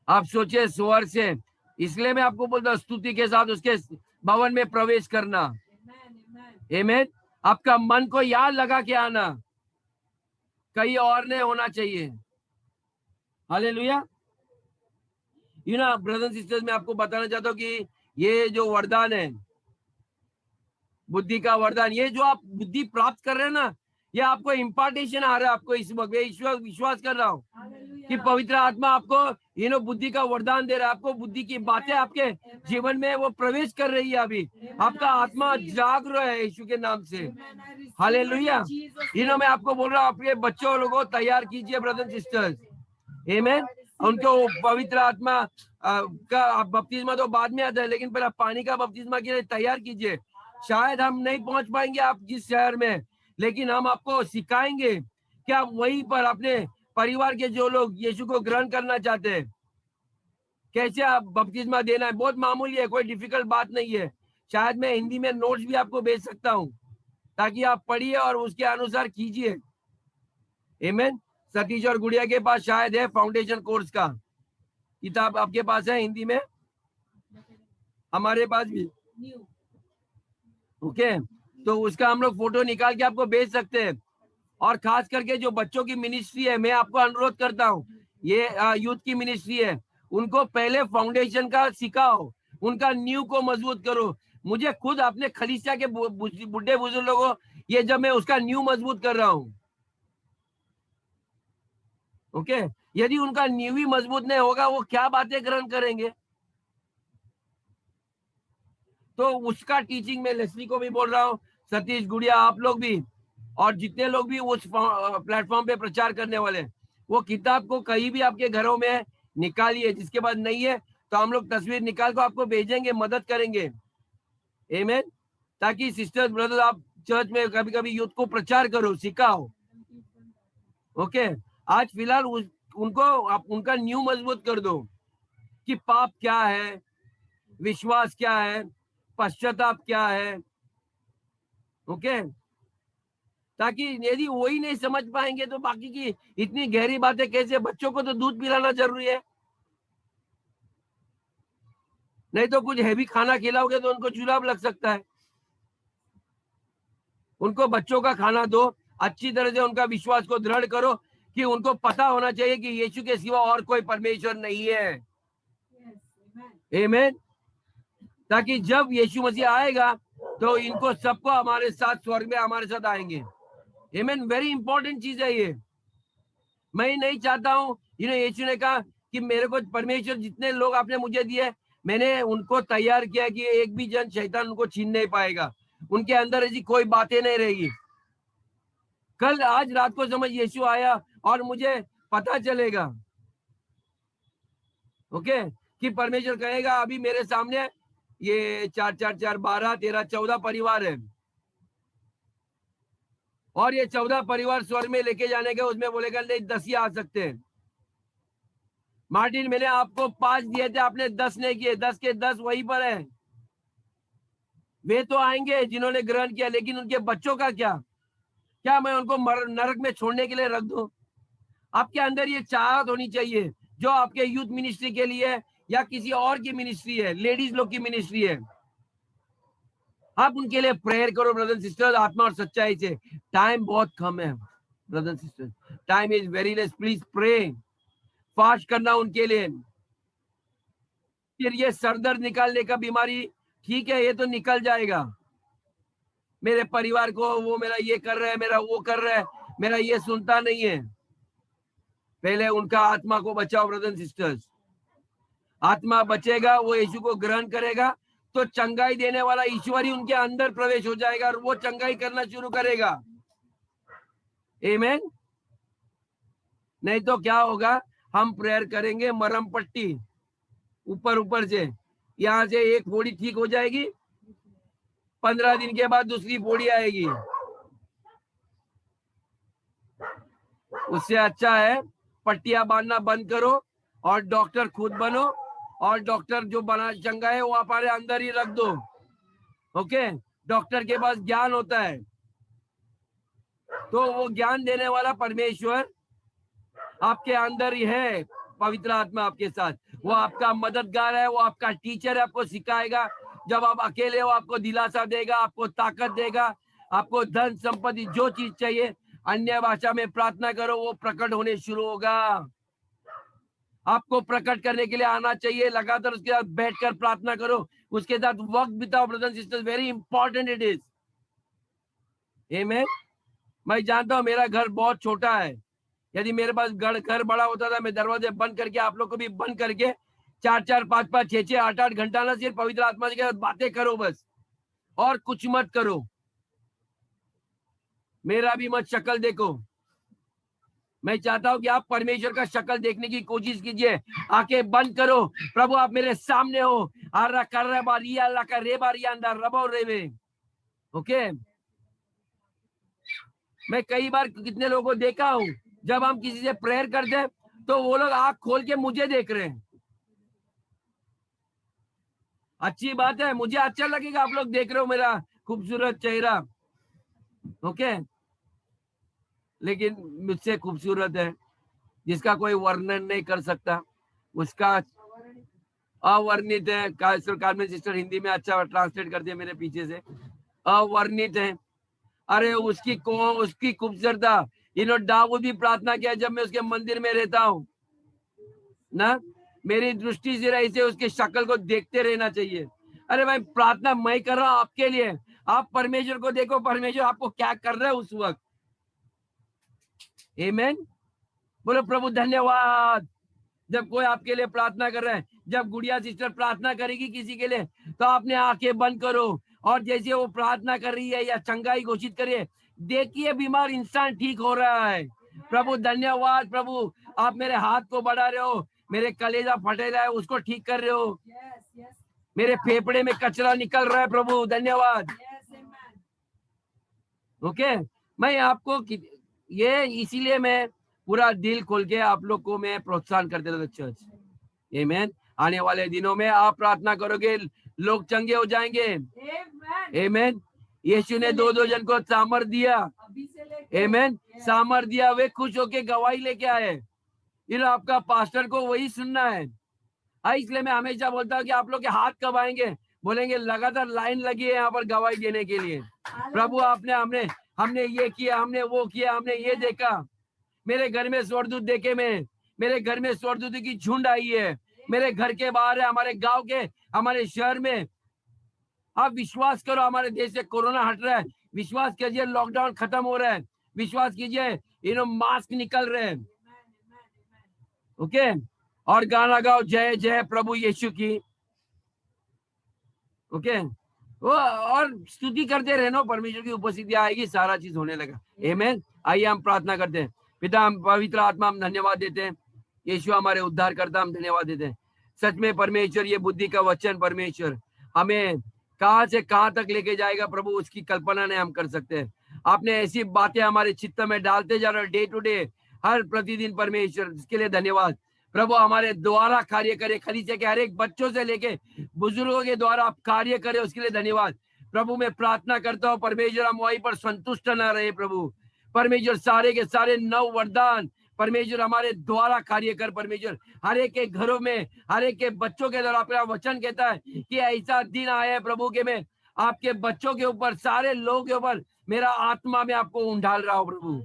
आप सोचिए स्वर से। इसलिए मैं आपको बोलता हूँ स्तुति के साथ उसके भवन में प्रवेश करना। Amen. Amen. आमीन। आपका मन को याद लगा के आना, कहीं और नहीं होना चाहिए। Hallelujah. You know brothers sisters, मैं आपको बताना चाहता हूँ कि ये जो वरदान है, बुद्धि का वरदान, ये जो आप बुद्धि प्राप्त कर रहे हैं ना, ये आपको इम्पार्टेशन आ रहा है। आपको इस वक्त विश्वास कर रहा हूँ कि पवित्र आत्मा आपको बुद्धि का वरदान दे रहा है। आपको बुद्धि की बातें आपके जीवन में वो प्रवेश कर रही है। अभी आपका आत्मा जाग रहा है यीशु के नाम से। हालेलुया। मैं आपको बोल रहा हूँ, अपने बच्चों लोगों को तैयार कीजिए ब्रदर्स सिस्टर्स। आमीन। उनको पवित्र आत्मा का बपतिस्मा तो बाद में आता है, लेकिन पहले पानी का बपतिस्मा के लिए तैयार कीजिए। शायद हम नहीं पहुंच पाएंगे आप जिस शहर में, लेकिन हम आपको सिखाएंगे कि आप वहीं पर अपने परिवार के जो लोग यीशु को ग्रहण करना चाहते हैं, कैसे आप बपतिस्मा देना है। बहुत मामूली है, कोई डिफिकल्ट बात नहीं है। शायद मैं हिंदी में नोट्स भी आपको भेज सकता हूँ, ताकि आप पढ़िए और उसके अनुसार कीजिए। आमीन। सतीश और गुड़िया के पास शायद है फाउंडेशन कोर्स का किताब, आपके पास है हिंदी में? हमारे पास भी। ओके, तो उसका हम लोग फोटो निकाल के आपको भेज सकते हैं। और खास करके जो बच्चों की मिनिस्ट्री है, मैं आपको अनुरोध करता हूँ, ये यूथ की मिनिस्ट्री है, उनको पहले फाउंडेशन का सिखाओ, उनका नींव को मजबूत करो। मुझे खुद अपने खलीसिया के बुढ़े बुजुर्गों को ये जब मैं उसका नींव मजबूत कर रहा हूँ। ओके, यदि उनका नींव ही मजबूत नहीं होगा, वो क्या बातें ग्रहण करेंगे? तो उसका टीचिंग मैं लेस्ली को भी बोल रहा हूँ, सतीश, गुड़िया, आप लोग भी, और जितने लोग भी उस प्लेटफॉर्म पे प्रचार करने वाले, वो किताब को कहीं भी आपके घरों में निकालिए। जिसके बाद नहीं है तो हम लोग तस्वीर निकाल कर आपको भेजेंगे, मदद करेंगे। आमीन। ताकि सिस्टर्स ब्रदर्स, आप चर्च में कभी कभी यूथ को प्रचार करो, सिखाओ। ओके, आज फिलहाल उनको आप उनका नींव मजबूत कर दो कि पाप क्या है, विश्वास क्या है, पश्चाताप क्या है। ओके, ताकि यदि वही नहीं समझ पाएंगे तो बाकी की इतनी गहरी बातें कैसे? बच्चों को तो दूध पिलाना जरूरी है, नहीं तो कुछ हैवी खाना खिलाओगे तो उनको जुलाब लग सकता है। उनको बच्चों का खाना दो, अच्छी तरह से उनका विश्वास को दृढ़ करो कि उनको पता होना चाहिए कि यीशु के सिवा और कोई परमेश्वर नहीं है। आमीन। ताकि जब यीशु मसीह आएगा तो इनको सबको हमारे साथ स्वर्ग में हमारे साथ आएंगे। आमीन। वेरी इंपॉर्टेंट चीज है ये। मैं नहीं चाहता हूँ, यीशु ने कहा कि मेरे को परमेश्वर जितने लोग आपने मुझे दिए, मैंने उनको तैयार किया कि एक भी जन शैतान उनको छीन नहीं पाएगा, उनके अंदर ऐसी कोई बातें नहीं रहेगी। कल आज रात को समझ यीशु आया और मुझे पता चलेगा, ओके, कि परमेश्वर कहेगा अभी मेरे सामने ये 4 4 4 12 13 14 परिवार है, और ये 14 परिवार स्वर्ग में लेके जाने के, उसमें बोलेगा नहीं 10 ही आ सकते हैं। मार्टिन, मैंने आपको 5 दिए थे, आपने 10 नहीं किए, 10 के 10 वहीं पर है। वे तो आएंगे जिन्होंने ग्रहण किया, लेकिन उनके बच्चों का क्या मैं उनको नरक में छोड़ने के लिए रख दूं? आपके अंदर ये चाहत होनी चाहिए, जो आपके यूथ मिनिस्ट्री के लिए या किसी और की मिनिस्ट्री है, लेडीज लोग की मिनिस्ट्री है, आप उनके लिए प्रेयर करो ब्रदर सिस्टर्स, आत्मा और सच्चाई से। टाइम बहुत कम है brother sisters, time is very less. Please pray, fast करना उनके लिए। फिर ये सरदर्द निकालने का बीमारी, ठीक है, ये तो निकल जाएगा। मेरे परिवार को वो मेरा ये कर रहा है, मेरा वो कर रहा है, मेरा ये सुनता नहीं है। पहले उनका आत्मा को बचाओ ब्रदर सिस्टर्स। आत्मा बचेगा, वो यीशु को ग्रहण करेगा, तो चंगाई देने वाला ईश्वर ही उनके अंदर प्रवेश हो जाएगा और वो चंगाई करना शुरू करेगा। आमेन। नहीं तो क्या होगा, हम प्रेयर करेंगे मरहम पट्टी ऊपर ऊपर से, यहाँ से एक फोड़ी ठीक हो जाएगी, 15 दिन के बाद दूसरी फोड़ी आएगी। उससे अच्छा है पट्टियां बांधना बंद करो और डॉक्टर खुद बनो, और डॉक्टर जो बना चंगा है वो हमारे अंदर ही रख दो। ओके, डॉक्टर के पास ज्ञान होता है, तो वो ज्ञान देने वाला परमेश्वर आपके अंदर ही है। पवित्र आत्मा आपके साथ, वो आपका मददगार है, वो आपका टीचर है, आपको सिखाएगा। जब आप अकेले हो आपको दिलासा देगा, आपको ताकत देगा, आपको धन संपत्ति जो चीज चाहिए, अन्य भाषा में प्रार्थना करो, वो प्रकट होने शुरू होगा। आपको प्रकट करने के लिए आना चाहिए, लगातार उसके साथ बैठकर प्रार्थना करो, उसके साथ वक्त बिताओ। Brother sisters, very important it is. आमीन। मैं जानता हूं मेरा घर बहुत छोटा है, यदि मेरे पास घर बड़ा होता था, मैं दरवाजे बंद करके आप लोग को भी बंद करके 4-4, 5-5, 6-6, 8-8 घंटा ना सिर्फ पवित्र आत्मा के साथ बातें करो बस, और कुछ मत करो। मेरा भी मत शक्ल देखो। मैं चाहता हूं कि आप परमेश्वर का शक्ल देखने की कोशिश कीजिए। आंखें बंद करो, प्रभु आप मेरे सामने हो। आरा कर रहा बारिया अल्लाह का रे बारिया अंदर रबो रेवे। ओके, मैं कई बार कितने लोगों को देखा हूं, जब हम किसी से प्रेयर करते हैं तो वो लोग आंख खोल के मुझे देख रहे हैं। अच्छी बात है, मुझे अच्छा लगेगा आप लोग देख रहे हो मेरा खूबसूरत चेहरा। ओके, लेकिन मुझसे खूबसूरत है जिसका कोई वर्णन नहीं कर सकता, उसका अवर्णित है। कार्मेन सिस्टर हिंदी में अच्छा ट्रांसलेट कर दिया मेरे पीछे से, अवर्णित है। अरे उसकी खूबसूरता, दाऊद भी प्रार्थना किया जब मैं उसके मंदिर में रहता हूँ ना, मेरी दृष्टि से ऐसे उसके शक्ल को देखते रहना चाहिए। अरे भाई, प्रार्थना मैं कर रहा हूं आपके लिए, आप परमेश्वर को देखो, परमेश्वर आपको क्या कर रहा है उस वक्त। आमीन। बोलो प्रभु धन्यवाद। जब कोई आपके लिए प्रार्थना कर रहा है, जब गुड़िया सिस्टर प्रार्थना करेगी किसी के लिए, तो आपने आंखें बंद करो, और जैसे वो प्रार्थना कर रही है या चंगाई घोषित करिए, देखिए बीमार इंसान ठीक हो रहा है। प्रभु धन्यवाद, प्रभु आप मेरे हाथ को बढ़ा रहे हो, मेरे कलेजा फटे रहा है उसको ठीक कर रहे हो, मेरे फेफड़े में कचरा निकल रहा है, प्रभु धन्यवाद। ओके, मैं आपको ये इसीलिए मैं पूरा दिल खोल के आप लोग को मैं प्रोत्साहन कर देता था चर्च। आमीन। आने वाले दिनों में आप प्रार्थना करोगे, लोग चंगे हो जाएंगे। आमीन। यीशु ने 2-2 जन को सामर्थ दिया। आमीन, सामर्थ दिया, वे खुश होके गवाही लेके आए। आपका पास्टर को वही सुनना है। इसलिए मैं हमेशा बोलता हूँ कि आप लोग के हाथ कब आएंगे, बोलेंगे लगातार लाइन लगी है यहाँ पर गवाही देने के लिए। प्रभु आपने हमने ये किया, हमने वो किया, हमने ये देखा। मेरे घर में स्वर्गदूत देखे, मेरे घर में स्वर्गदूत की झुंड आई है, मेरे घर के बाहर है, हमारे गांव के, हमारे शहर में। आप विश्वास करो, हमारे देश से कोरोना हट रहा है, विश्वास कीजिए लॉकडाउन खत्म हो रहा है, विश्वास कीजिए मास्क निकल रहे हैं। ओके, और गाना गाओ जय जय प्रभु यीशु की। ओके, वो और स्तुति करते रहना, परमेश्वर की उपस्थिति आएगी, सारा चीज होने लगा। आमीन। आइए हम प्रार्थना करते हैं। पिता, हम पवित्र आत्मा हम धन्यवाद देते हैं, यीशु हमारे उद्धार करता, हम धन्यवाद देते हैं। सच में परमेश्वर, ये बुद्धि का वचन परमेश्वर हमें कहां से कहां तक लेके जाएगा प्रभु, उसकी कल्पना नहीं हम कर सकते हैं। आपने ऐसी बातें हमारे चित्त में डालते जा रहे डे टू डे, हर प्रतिदिन परमेश्वर, इसके लिए धन्यवाद। प्रभु हमारे द्वारा कार्य करे, खलीसिया के हर एक बच्चों से लेके बुजुर्गों के द्वारा आप कार्य करें, उसके लिए धन्यवाद। प्रभु मैं प्रार्थना करता हूँ परमेश्वर, हम वहीं पर संतुष्ट न रहे प्रभु। परमेश्वर सारे के सारे नव वरदान परमेश्वर हमारे द्वारा कार्य कर। परमेश्वर हर एक के घरों में, हर एक के बच्चों के द्वारा, आपका वचन कहता है कि ऐसा दिन आया है प्रभु के मैं आपके बच्चों के ऊपर, सारे लोगों के ऊपर मेरा आत्मा में आपको उंडाल रहा हूं प्रभु,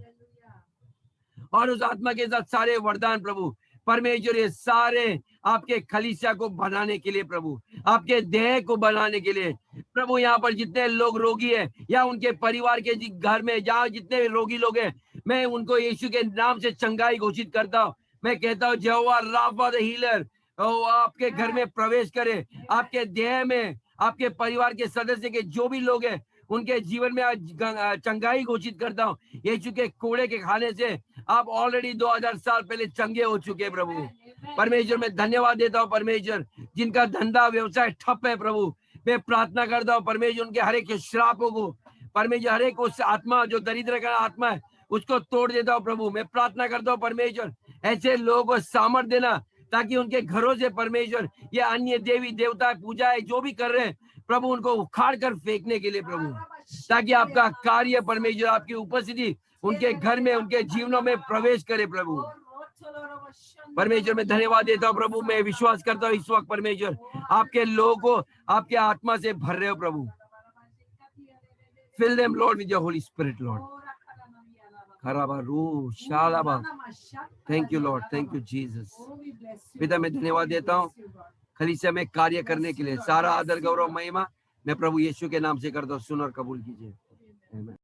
और उस आत्मा के साथ सारे वरदान प्रभु परमेश्वर, ये सारे आपके खलीसिया को बनाने के लिए प्रभु, आपके देह को बनाने के लिए प्रभु। यहाँ पर जितने लोग रोगी है या उनके परिवार के घर में जहाँ जितने रोगी लोग हैं, मैं उनको यीशु के नाम से चंगाई घोषित करता हूँ। मैं कहता हूँ यहोवा राफा द हीलर आपके घर में प्रवेश करे, आपके देह में, आपके परिवार के सदस्य के जो भी लोग हैं उनके जीवन में आज चंगाई घोषित करता हूँ। यीशु के कोड़े के खाने से आप ऑलरेडी 2000 साल पहले चंगे हो चुके हैं प्रभु। परमेश्वर मैं धन्यवाद देता हूँ परमेश्वर, जिनका धंधा व्यवसाय ठप है प्रभु, मैं प्रार्थना करता हूँ परमेश्वर उनके हर एक श्रापों को, परमेश्वर हर एक उस आत्मा जो दरिद्र का आत्मा है उसको तोड़ देता हूँ प्रभु। मैं प्रार्थना करता हूँ परमेश्वर ऐसे लोगों को सामर्थ देना ताकि उनके घरों से परमेश्वर ये अन्य देवी देवता पूजा है जो भी कर रहे हैं प्रभु उनको उखाड़ कर फेंकने के लिए प्रभु, ताकि आपका कार्य परमेश्वर आपकी उपस्थिति उनके घर में उनके जीवनों में प्रवेश करे प्रभु। परमेश्वर मैं धन्यवाद देता हूँ प्रभु। मैं विश्वास करता हूँ इस वक्त परमेश्वर आपके लोगों को आपके आत्मा से भर रहे हो प्रभु। Fill them, Lord, with your Holy Spirit, Lord. Thank you, Lord. Thank you, Jesus. पिता मैं धन्यवाद देता हूँ कलीसिया में कार्य करने के लिए। सारा आदर गौरव महिमा मैं प्रभु यीशु के नाम से करता हूँ। सुन और कबूल कीजिए।